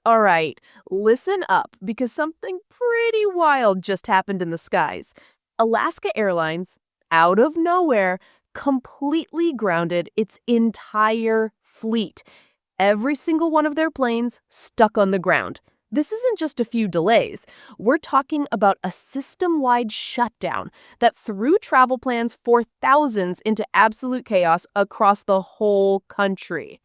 All right, listen up because something pretty wild just happened in the skies. Alaska Airlines, out of nowhere, completely grounded its entire fleet. Every single one of their planes stuck on the ground. This isn't just a few delays. We're talking about a system-wide shutdown that threw travel plans for thousands into absolute chaos across the whole country.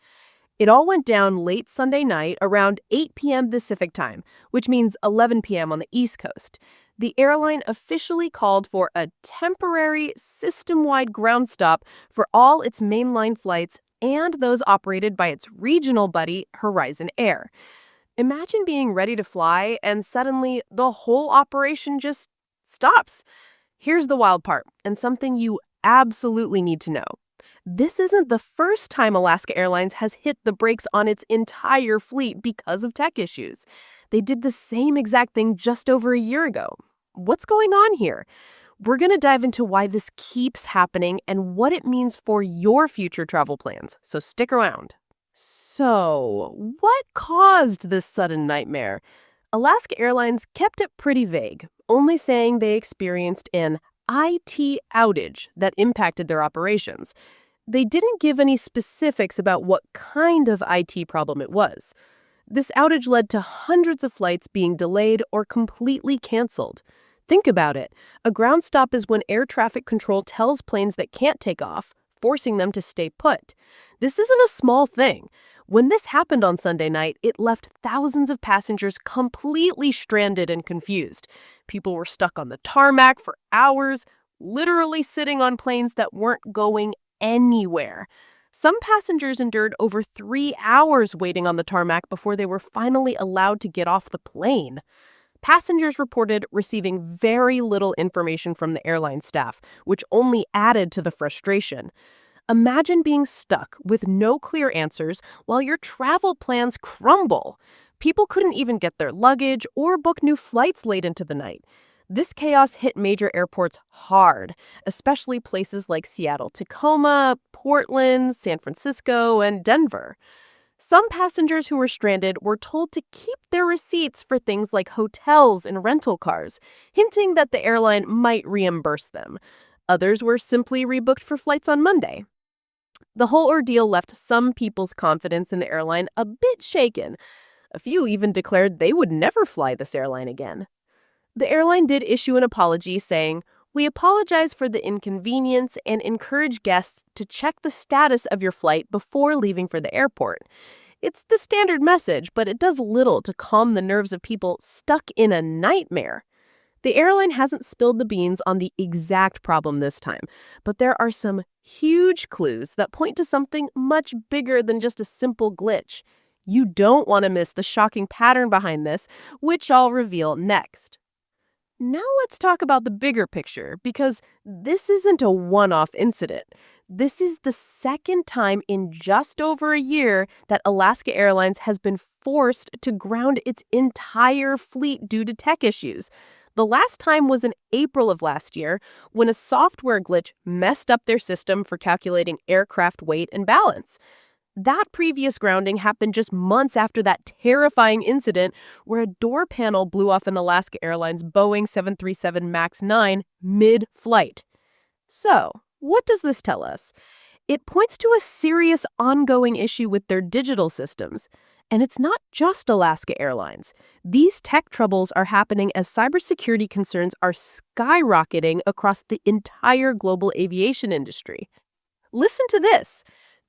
It all went down late Sunday night around 8 p.m. Pacific time, which means 11 p.m. on the East Coast. The airline officially called for a temporary system-wide ground stop for all its mainline flights and those operated by its regional buddy, Horizon Air. Imagine being ready to fly and suddenly the whole operation just stops. Here's the wild part, and something you absolutely need to know. This isn't the first time Alaska Airlines has hit the brakes on its entire fleet because of tech issues. They did the same exact thing just over a year ago. What's going on here? We're going to dive into why this keeps happening and what it means for your future travel plans, so stick around. So, what caused this sudden nightmare? Alaska Airlines kept it pretty vague, only saying they experienced an IT outage that impacted their operations. They didn't give any specifics about what kind of IT problem it was. This outage led to hundreds of flights being delayed or completely canceled. Think about it. A ground stop is when air traffic control tells planes that can't take off, forcing them to stay put. This isn't a small thing. When this happened on Sunday night, it left thousands of passengers completely stranded and confused. People were stuck on the tarmac for hours, literally sitting on planes that weren't going anywhere. Some passengers endured over 3 hours waiting on the tarmac before they were finally allowed to get off the plane. Passengers reported receiving very little information from the airline staff, which only added to the frustration. Imagine being stuck with no clear answers while your travel plans crumble. People couldn't even get their luggage or book new flights late into the night. This chaos hit major airports hard, especially places like Seattle, Tacoma, Portland, San Francisco, and Denver. Some passengers who were stranded were told to keep their receipts for things like hotels and rental cars, hinting that the airline might reimburse them. Others were simply rebooked for flights on Monday. The whole ordeal left some people's confidence in the airline a bit shaken. A few even declared they would never fly this airline again. The airline did issue an apology saying, "We apologize for the inconvenience and encourage guests to check the status of your flight before leaving for the airport." It's the standard message, but it does little to calm the nerves of people stuck in a nightmare. The airline hasn't spilled the beans on the exact problem this time, but there are some huge clues that point to something much bigger than just a simple glitch. You don't want to miss the shocking pattern behind this, which I'll reveal next. Now let's talk about the bigger picture, because this isn't a one-off incident. This is the second time in just over a year that Alaska Airlines has been forced to ground its entire fleet due to tech issues. The last time was in April of last year, when a software glitch messed up their system for calculating aircraft weight and balance. That previous grounding happened just months after that terrifying incident where a door panel blew off an Alaska Airlines Boeing 737 MAX 9 mid-flight. So, what does this tell us? It points to a serious ongoing issue with their digital systems. And it's not just Alaska Airlines. These tech troubles are happening as cybersecurity concerns are skyrocketing across the entire global aviation industry. Listen to this.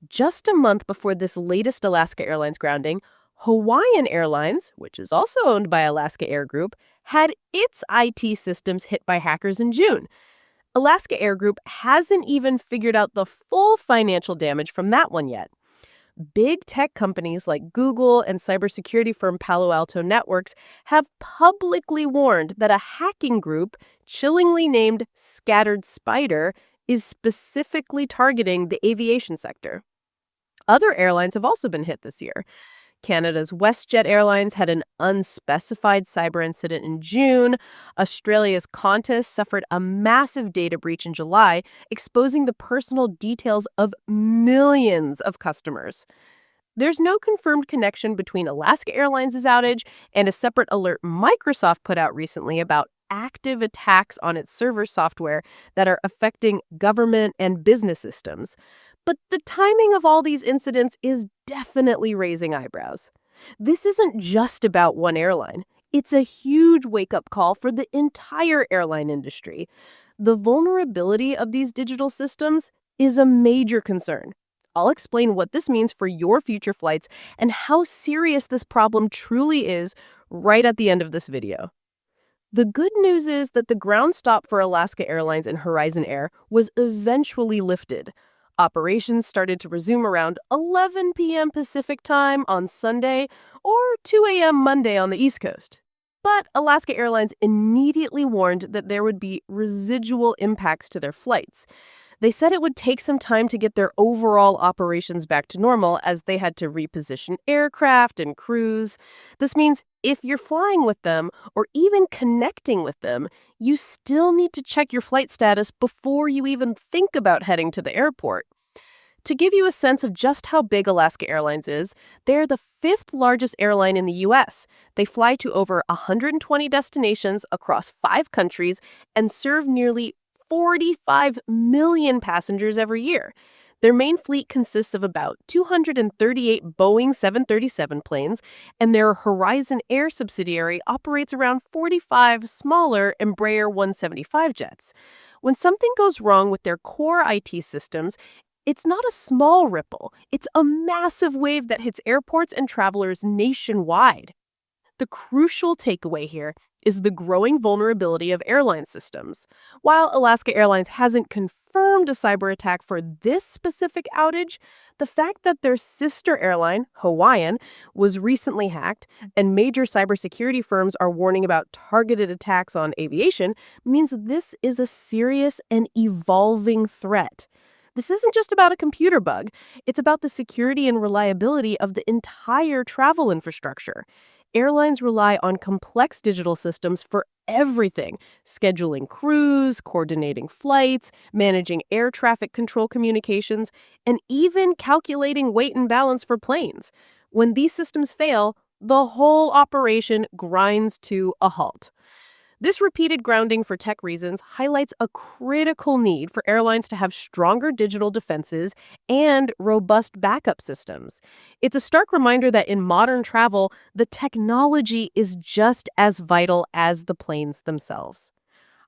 Just a month before this latest Alaska Airlines grounding, Hawaiian Airlines, which is also owned by Alaska Air Group, had its IT systems hit by hackers in June. Alaska Air Group hasn't even figured out the full financial damage from that one yet. Big tech companies like Google and cybersecurity firm Palo Alto Networks have publicly warned that a hacking group, chillingly named Scattered Spider, is specifically targeting the aviation sector. Other airlines have also been hit this year. Canada's WestJet Airlines had an unspecified cyber incident in June. Australia's Qantas suffered a massive data breach in July, exposing the personal details of millions of customers. There's no confirmed connection between Alaska Airlines' outage and a separate alert Microsoft put out recently about active attacks on its server software that are affecting government and business systems. But the timing of all these incidents is definitely raising eyebrows. This isn't just about one airline. It's a huge wake-up call for the entire airline industry. The vulnerability of these digital systems is a major concern. I'll explain what this means for your future flights and how serious this problem truly is right at the end of this video. The good news is that the ground stop for Alaska Airlines and Horizon Air was eventually lifted. Operations started to resume around 11 p.m. Pacific time on Sunday or 2 a.m. Monday on the East Coast. But Alaska Airlines immediately warned that there would be residual impacts to their flights. They said it would take some time to get their overall operations back to normal as they had to reposition aircraft and crews. This means if you're flying with them or even connecting with them, you still need to check your flight status before you even think about heading to the airport. To give you a sense of just how big Alaska Airlines is, they're the fifth largest airline in the U.S. They fly to over 120 destinations across 5 countries and serve nearly 45 million passengers every year. Their main fleet consists of about 238 Boeing 737 planes, and their Horizon Air subsidiary operates around 45 smaller Embraer 175 jets. When something goes wrong with their core IT systems, it's not a small ripple. It's a massive wave that hits airports and travelers nationwide. The crucial takeaway here is the growing vulnerability of airline systems. While Alaska Airlines hasn't confirmed a cyber attack for this specific outage, the fact that their sister airline, Hawaiian, was recently hacked and major cybersecurity firms are warning about targeted attacks on aviation means this is a serious and evolving threat. This isn't just about a computer bug. It's about the security and reliability of the entire travel infrastructure. Airlines rely on complex digital systems for everything: scheduling crews, coordinating flights, managing air traffic control communications, and even calculating weight and balance for planes. When these systems fail, the whole operation grinds to a halt. This repeated grounding for tech reasons highlights a critical need for airlines to have stronger digital defenses and robust backup systems. It's a stark reminder that in modern travel, the technology is just as vital as the planes themselves.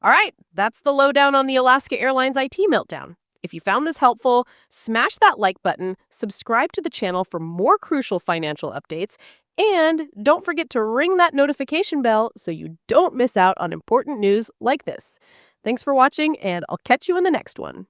All right, that's the lowdown on the Alaska Airlines IT meltdown. If you found this helpful, smash that like button, subscribe to the channel for more crucial financial updates, and don't forget to ring that notification bell so you don't miss out on important news like this. Thanks for watching, and I'll catch you in the next one.